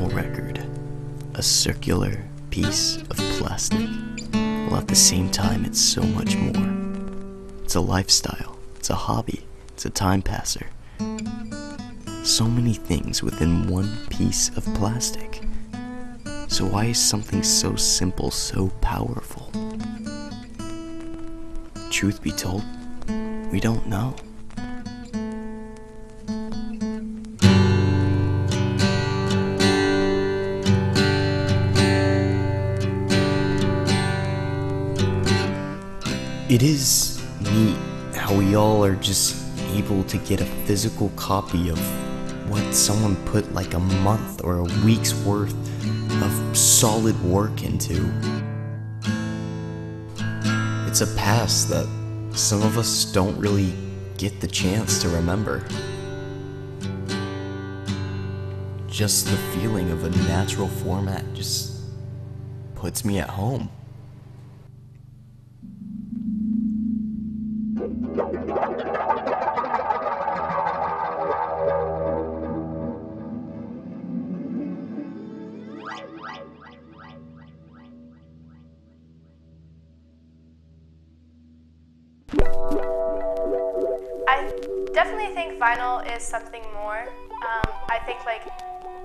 vinyl record, a circular piece of plastic, while at the same time it's so much more. It's a lifestyle, it's a hobby, it's a time passer. So many things within one piece of plastic. So why is something so simple so powerful? Truth be told, we don't know. It is neat how we all are just able to get a physical copy of what someone put like a month or a week's worth of solid work into. It's a past that some of us don't really get the chance to remember. Just the feeling of a natural format just puts me at home. I definitely think vinyl is something more. I think like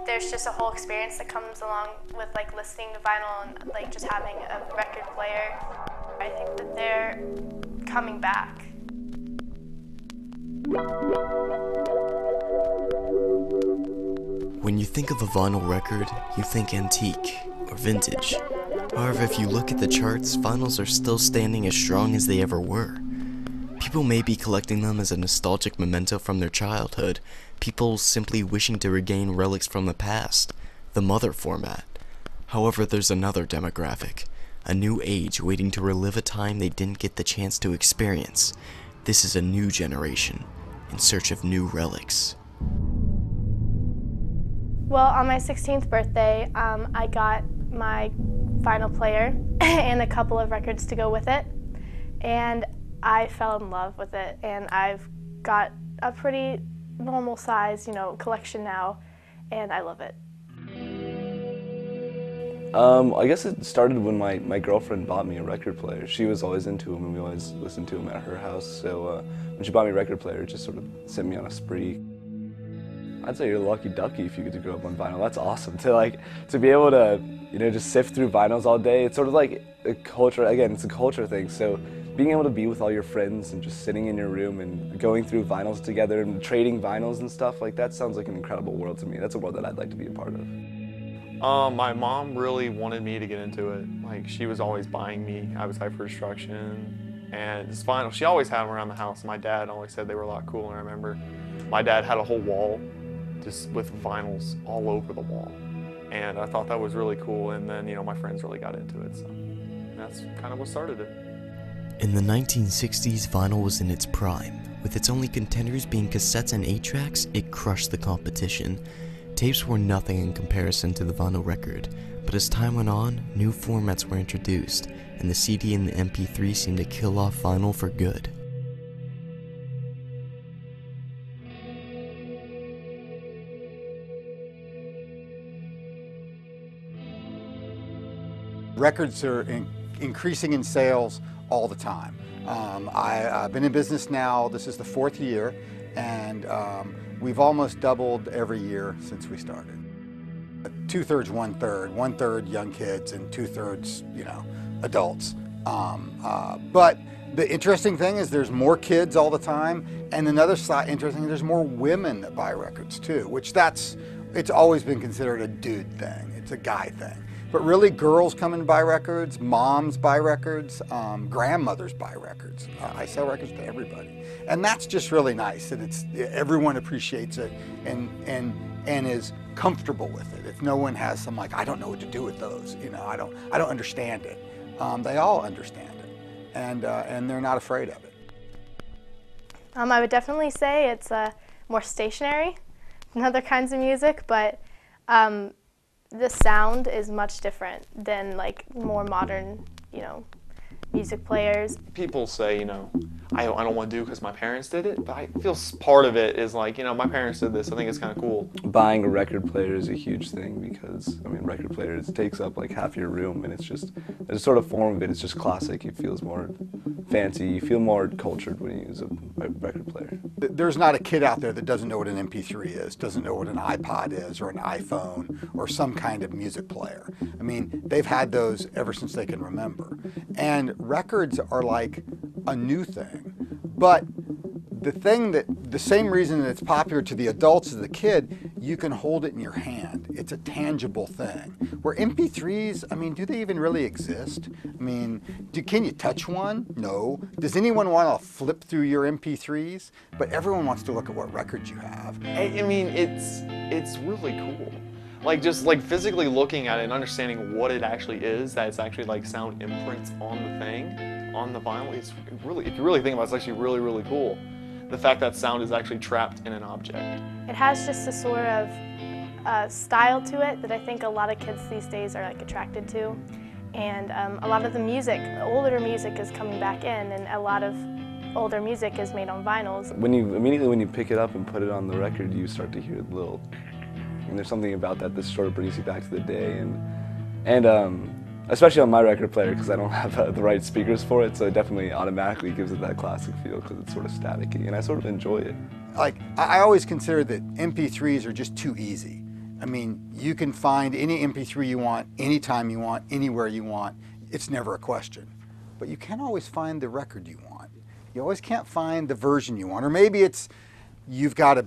there's just a whole experience that comes along with like listening to vinyl and like just having a record player. I think that they're coming back. When you think of a vinyl record, you think antique or vintage. However, if you look at the charts, vinyls are still standing as strong as they ever were. People may be collecting them as a nostalgic memento from their childhood, people simply wishing to regain relics from the past, the mother format. However, there's another demographic, a new age waiting to relive a time they didn't get the chance to experience. This is a new generation, in search of new relics. Well, on my 16th birthday, I got my vinyl player and a couple of records to go with it, and I fell in love with it, and I've got a pretty normal size, collection now, and I love it. I guess it started when my girlfriend bought me a record player. She was always into them, and we always listened to them at her house, so when she bought me a record player, it just sort of sent me on a spree. I'd say you're a lucky ducky if you get to grow up on vinyl. That's awesome to be able to, just sift through vinyls all day. It's sort of like a culture, again, it's a culture thing, so being able to be with all your friends and just sitting in your room and going through vinyls together and trading vinyls and stuff, like that sounds like an incredible world to me. That's a world that I'd like to be a part of. My mom really wanted me to get into it. Like, she was always buying me appetite for destruction and it's vinyl. She always had them around the house. My dad always said they were a lot cooler. I remember my dad had a whole wall just with vinyls all over the wall. And I thought that was really cool. And then, my friends really got into it. So that's kind of what started it. In the 1960s, vinyl was in its prime. With its only contenders being cassettes and 8-tracks, it crushed the competition. Tapes were nothing in comparison to the vinyl record, but as time went on, new formats were introduced, and the CD and the MP3 seemed to kill off vinyl for good. Records are increasing in sales all the time. I've been in business now, this is the 4th year, and we've almost doubled every year since we started. 2/3, 1/3, 1/3 young kids and 2/3, adults. But the interesting thing is there's more kids all the time, and another side interesting, there's more women that buy records too, which it's always been considered a dude thing, it's a guy thing. But really, girls come and buy records, moms buy records, grandmothers buy records. I sell records to everybody. And that's just really nice, that everyone appreciates it and is comfortable with it. If no one has some I don't know what to do with those, I don't understand it. They all understand it, and they're not afraid of it. I would definitely say it's more stationary than other kinds of music, but the sound is much different than more modern, music players. People say, you know, I don't want to do it because my parents did it, but I feel part of it is like, you know, my parents did this. I think it's kind of cool. Buying a record player is a huge thing because, I mean, record players takes up like half your room, and it's just, there's a sort of form of it, it's just classic. It feels more fancy, you feel more cultured when you use a record player. There's not a kid out there that doesn't know what an MP3 is, doesn't know what an iPod is, or an iPhone, or some kind of music player. I mean, they've had those ever since they can remember. And records are like a new thing. But the same reason that it's popular to the adults as the kid, you can hold it in your hand. It's a tangible thing. Where MP3s, I mean, do they even really exist? I mean, can you touch one? No. Does anyone want to flip through your MP3s? But everyone wants to look at what records you have. I mean, it's really cool. Like, just like physically looking at it and understanding what it actually is, that it's actually like sound imprints on the thing, on the vinyl. It's really, if you really think about it, it's actually really, really cool. The fact that sound is actually trapped in an object. It has just a sort of style to it that I think a lot of kids these days are like attracted to. And a lot of the music, older music is coming back in, and a lot of older music is made on vinyls. Immediately when you pick it up and put it on the record, you start to hear the little, and there's something about that sort of brings you back to the day, and especially on my record player, because I don't have the right speakers for it, so it definitely automatically gives it that classic feel because it's sort of staticky, and I sort of enjoy it. Like, I always consider that MP3s are just too easy. I mean, you can find any MP3 you want, anytime you want, anywhere you want. It's never a question. But you can't always find the record you want. You always can't find the version you want, or maybe it's you've got a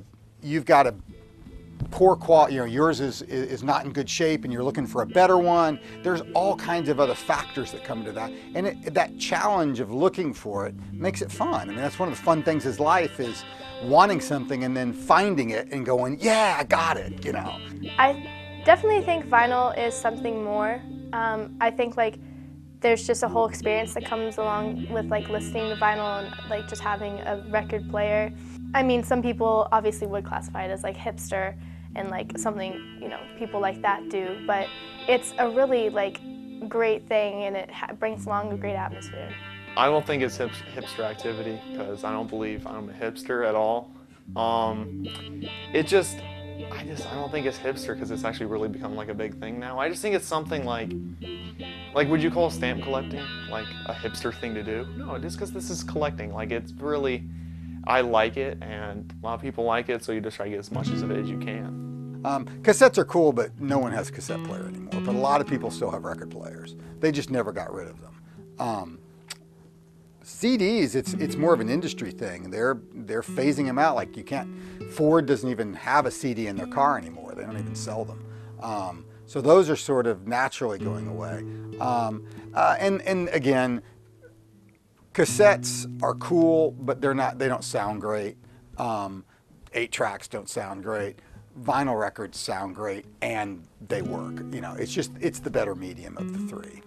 poor quality, you know, yours is not in good shape and you're looking for a better one. There's all kinds of other factors that come to that. And that challenge of looking for it makes it fun. I mean, that's one of the fun things in life, is wanting something and then finding it and going, yeah, I got it, you know. I definitely think vinyl is something more. I think like there's just a whole experience that comes along with like listening to vinyl and like just having a record player. I mean, some people obviously would classify it as like hipster and like something, you know, people like that do, but it's a really like great thing, and it brings along a great atmosphere. I don't think it's hipster activity, because I don't believe I'm a hipster at all. I don't think it's hipster because it's actually really become like a big thing now. I just think it's something like would you call stamp collecting like a hipster thing to do? No, just because this is collecting. Like, it's really, I like it, and a lot of people like it, so you just try to get as much of it as you can. Cassettes are cool, but no one has a cassette player anymore. But a lot of people still have record players. They just never got rid of them. CDs, it's more of an industry thing. They're phasing them out. Like, you can't, Ford doesn't even have a CD in their car anymore. They don't even sell them. So those are sort of naturally going away. And again, cassettes are cool, but they don't sound great. 8-tracks don't sound great. Vinyl records sound great, and they work. You know, it's the better medium of the three.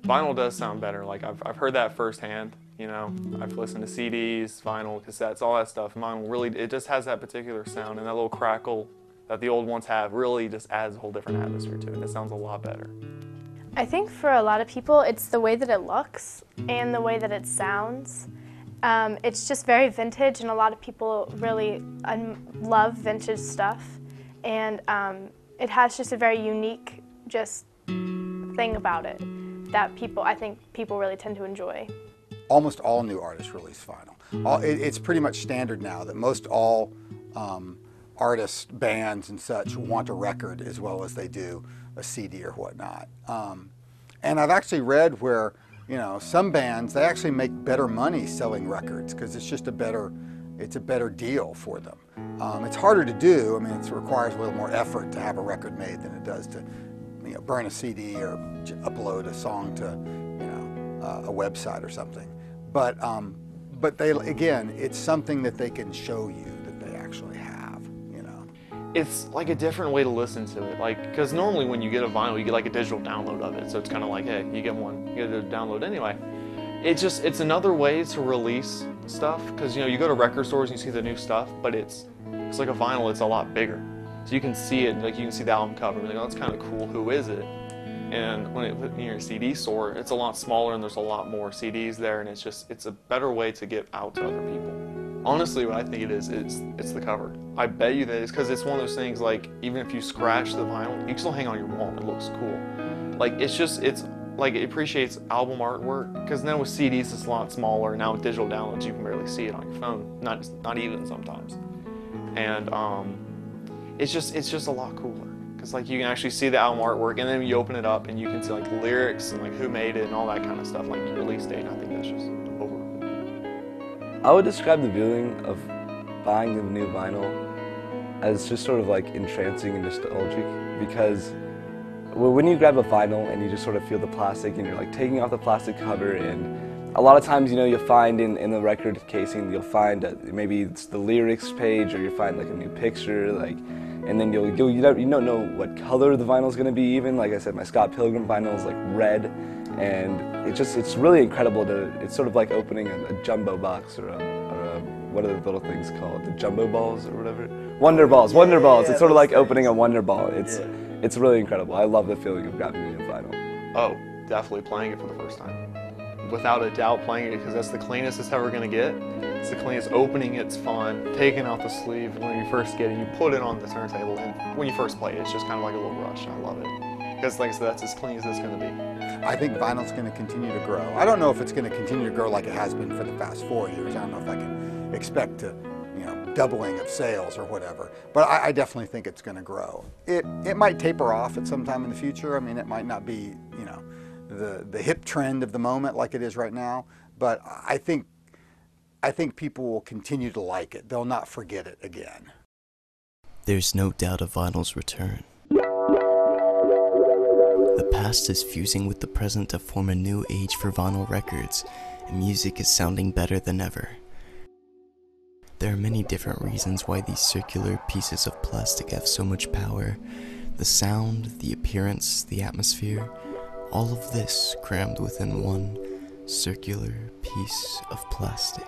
Vinyl does sound better. Like, I've heard that firsthand. You know, I've listened to CDs, vinyl, cassettes, all that stuff. Vinyl really, it just has that particular sound, and that little crackle that the old ones have really just adds a whole different atmosphere to it, and it sounds a lot better. I think for a lot of people, it's the way that it looks and the way that it sounds. It's just very vintage, and a lot of people really love vintage stuff. And it has just a very unique thing about it that I think people really tend to enjoy. Almost all new artists release vinyl. It's pretty much standard now that most all artists, bands and such want a record as well as they do a CD or whatnot. And I've actually read where, you know, some bands, they actually make better money selling records because it's just a better deal for them. It's harder to do. I mean, it requires a little more effort to have a record made than it does to, you know, burn a CD or upload a song to, you know, a website or something. But again, it's something that they can show you that they actually have, you know. It's like a different way to listen to it. Like, because normally when you get a vinyl, you get like a digital download of it. So it's kind of like, hey, you get a download anyway. It's another way to release stuff, because, you know, you go to record stores and you see the new stuff, but it's like a vinyl, it's a lot bigger. So you can see it, like you can see the album cover, and like, oh, that's kind of cool, who is it? And when it put in your CD store, it's a lot smaller and there's a lot more CDs there, and it's a better way to get out to other people. Honestly, what I think it is, it's the cover. I bet you that it's because it's one of those things, like, even if you scratch the vinyl, you can still hang on your wall and it looks cool. Like, it's like, it appreciates album artwork, because then with CDs it's a lot smaller. Now with digital downloads, you can barely see it on your phone, not even sometimes. And it's just a lot cooler, because like you can actually see the album artwork, and then you open it up and you can see like the lyrics and like who made it and all that kind of stuff, like the release date. I think that's just over. I would describe the feeling of buying the new vinyl as just sort of like entrancing and nostalgic, because when you grab a vinyl and you just sort of feel the plastic and you're like taking off the plastic cover, and a lot of times, you know, you'll find in the record casing, you'll find maybe it's the lyrics page, or you'll find like a new picture, like, and then you don't know what color the vinyl is going to be even. Like I said, my Scott Pilgrim vinyl is like red, and it's really incredible it's sort of like opening a jumbo box, or what are the little things called? The jumbo balls or whatever? Wonder balls. Yeah, it's sort of like opening a Wonder Ball. It's really incredible. I love the feeling of grabbing a new vinyl. Oh, definitely playing it for the first time. Without a doubt playing it, because that's the cleanest it's ever going to get. It's the cleanest. Opening it's fun. Taking out the sleeve when you first get it, you put it on the turntable, and when you first play it, it's just kind of like a little rush. I love it. Because like I said, that's as clean as it's going to be. I think vinyl's going to continue to grow. I don't know if it's going to continue to grow like it has been for the past 4 years. I don't know if I can expect to, doubling of sales or whatever. But I definitely think it's going to grow. It might taper off at some time in the future. I mean, it might not be, the hip trend of the moment like it is right now. But I think people will continue to like it. They'll not forget it again. There's no doubt of vinyl's return. The past is fusing with the present to form a new age for vinyl records, and music is sounding better than ever. There are many different reasons why these circular pieces of plastic have so much power. The sound, the appearance, the atmosphere, all of this crammed within one circular piece of plastic.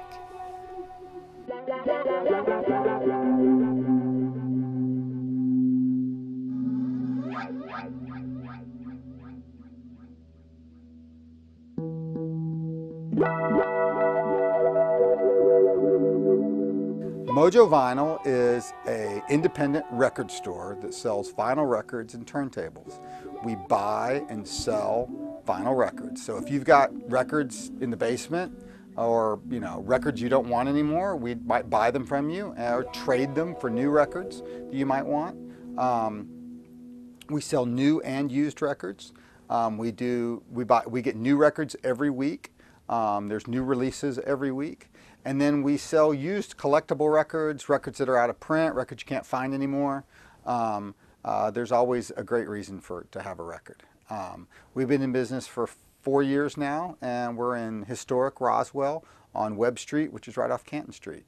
Mojo Vinyl is an independent record store that sells vinyl records and turntables. We buy and sell vinyl records. So if you've got records in the basement, or records you don't want anymore, we might buy them from you or trade them for new records that you might want. We sell new and used records. We get new records every week. There's new releases every week. And then we sell used collectible records, records that are out of print, records you can't find anymore. There's always a great reason to have a record. We've been in business for 4 years now, and we're in historic Roswell on Webb Street, which is right off Canton Street.